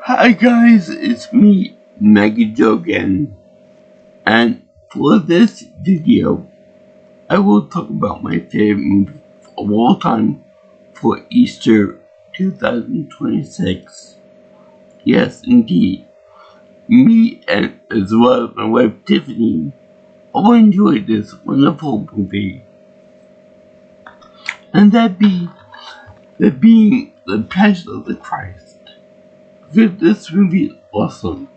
Hi guys, it's me, MAGot again, and for this video, I will talk about my favorite movie of all time for Easter 2026. Yes, indeed, me and as well as my wife Tiffany all enjoyed this wonderful movie, and that being the Passion of the Christ. This movie is awesome.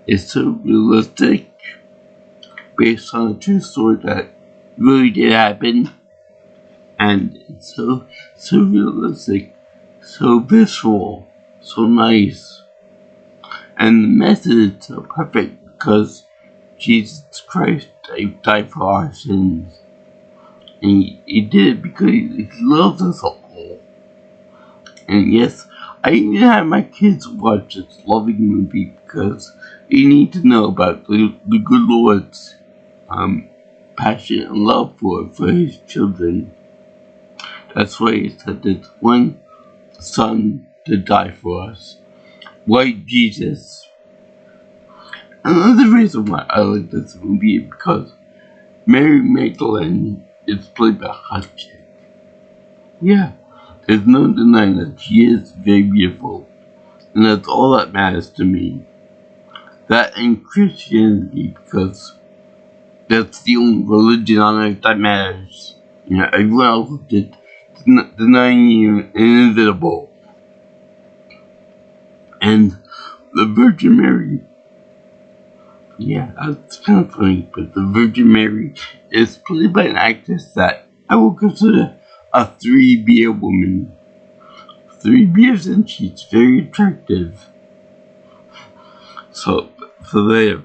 It's so realistic, based on a true story that really did happen, and it's so realistic, so visceral, so nice, and the message is so perfect because Jesus Christ died for our sins, and he did it because he loves us all. And yes, I even had my kids watch this loving movie because they need to know about the good Lord's passion and love for his children. That's why he sent his one son to die for us. White Jesus. Another reason why I like this movie is because Mary Magdalene is played by a hot chick. Yeah. There's no denying that she is very beautiful, and that's all that matters to me. That and Christianity, because that's the only religion on earth that matters. You know, everyone else is just denying you invisible. And the Virgin Mary, yeah, that's kind of funny, but the Virgin Mary is played by an actress that I would consider a 3-beer woman. 3 beers and she's very attractive. So there.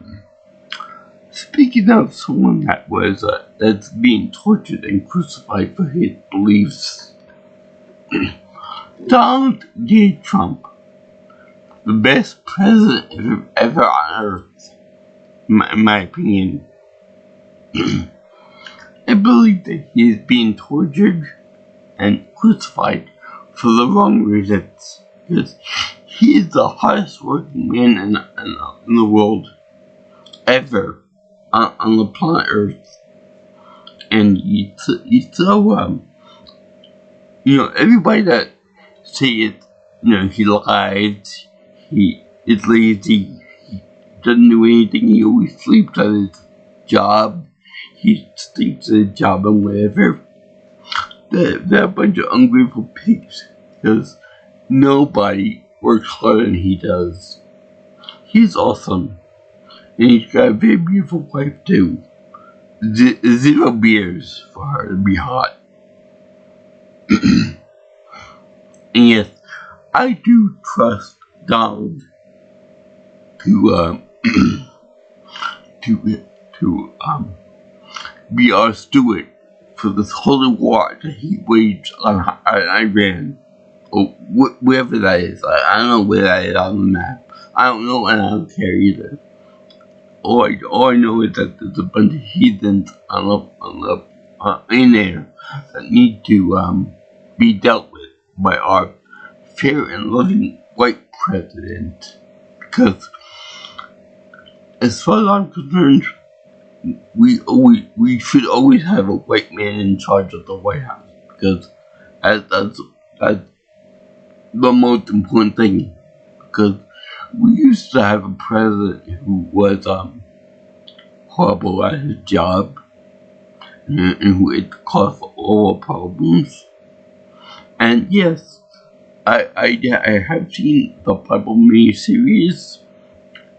Speaking of someone that was that's being tortured and crucified for his beliefs, Donald J. Trump, the best president ever on earth, in my opinion. I believe that he is being tortured and crucified for the wrong reasons, because he is the hardest working man in the world ever on the planet Earth, and he's so everybody that say it, he lies, he is lazy, he doesn't do anything, he always sleeps at his job, he stinks at his job and whatever. They're a bunch of ungrateful pigs, because nobody works harder than he does. He's awesome, and he's got a very beautiful wife too. 0 beers for her to be hot. And yes, I do trust Donald to be our steward for this holy war that he waged on Iran, or wherever that is. I don't know where that is on the map. I don't know, and I don't care either. All I know is that there's a bunch of heathens in there that need to be dealt with by our fair and loving white president. Because as far as I'm concerned, we should always have a white man in charge of the White House, because that's the most important thing. Because we used to have a president who was horrible at his job, and who is the cause for all our problems. And yes, I have seen the Bible miniseries,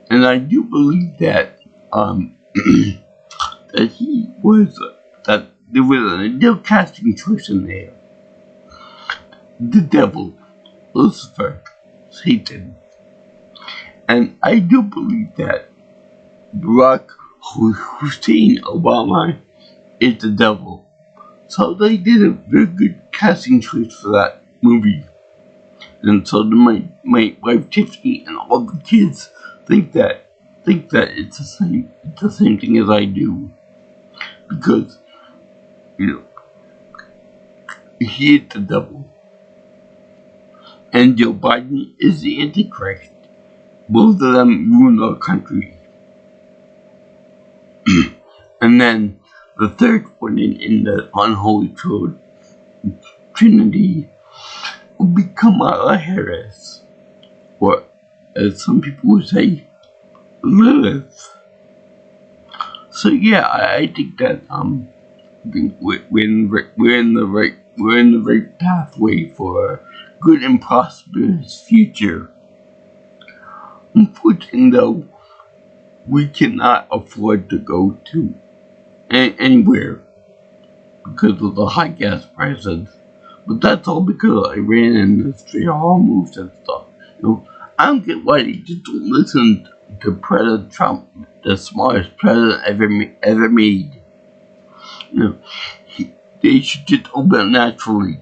and I do believe that that he was that there was an ideal casting choice in there. The devil, Lucifer, Satan. And I do believe that Barack Hussein Obama is the devil. So they did a very good casting choice for that movie. And so my wife Tiffany and all the kids think that it's the same thing as I do. Because, he is the devil. And Joe Biden is the Antichrist. both of them ruined our country. And then the third one in the unholy trinity will be Kamala Harris, or as some people would say, Lilith. So yeah, I think that we're in the right pathway for a good and prosperous future. Unfortunately, though, we cannot afford to go to anywhere because of the high gas prices. But that's all because of Iran and the Strait Hormuz and stuff. I don't get why they just don't listen to President Trump, the smartest president ever made. They should just open up naturally.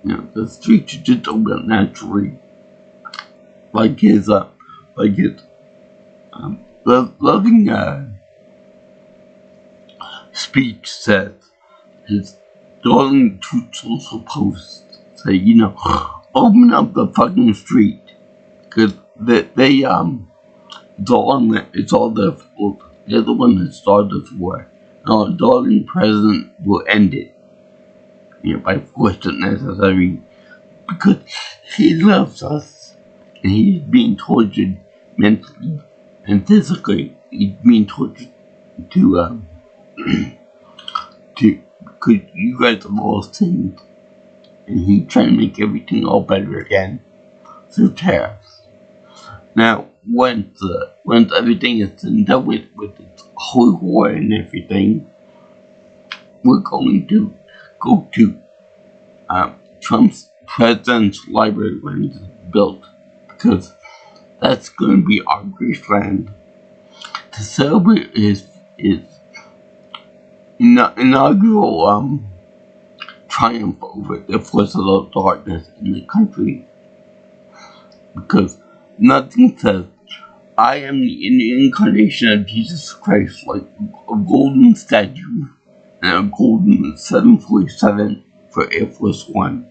The street should just open up naturally. Like his loving speech said, his darling Truth Social Post say, open up the fucking street, cause it's all their fault. They're the one that started this war. And our darling president will end it, by force if necessary, because he loves us, and he's being tortured mentally and physically. He's being tortured because you guys have all sinned, and he's trying to make everything all better again through tariffs. Now, once everything is done with its whole war and everything, we're going to go to Trump's president's library when it's built, because that's going to be our Graceland to celebrate his inaugural triumph over the forces of darkness in the country. Because nothing says, I am the incarnation of Jesus Christ, like a golden statue and a golden 747 for Air Force One.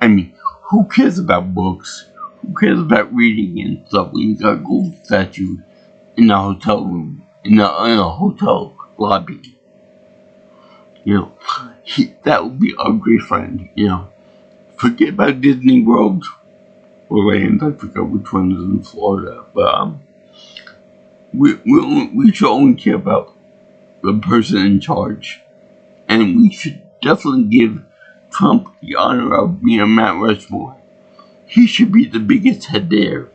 I mean, who cares about books? Who cares about reading and stuff when you got a golden statue in a hotel room, in a hotel lobby? That would be our great friend, Forget about Disney World or Land, I forgot which one is in Florida, but we should only care about the person in charge. And we should definitely give Trump the honor of being Mount Rushmore. He should be the biggest head there,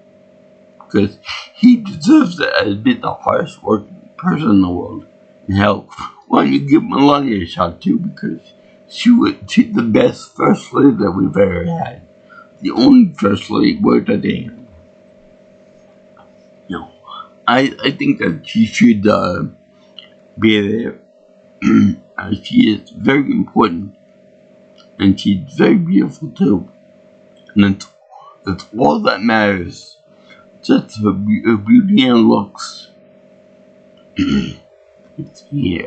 because he deserves it as being the hardest working person in the world. And hell, why don't you give Melania a shot too, because she's the best first lady that we've ever had. The only first lady worth a damn. I think that she should be there. She is very important, and she's very beautiful too. And that's all that matters. Just her beauty and looks. Let's see.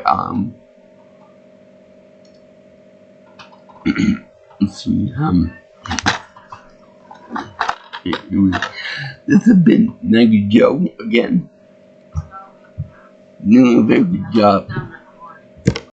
Let's see. This has been MAGot again. Doing a very good job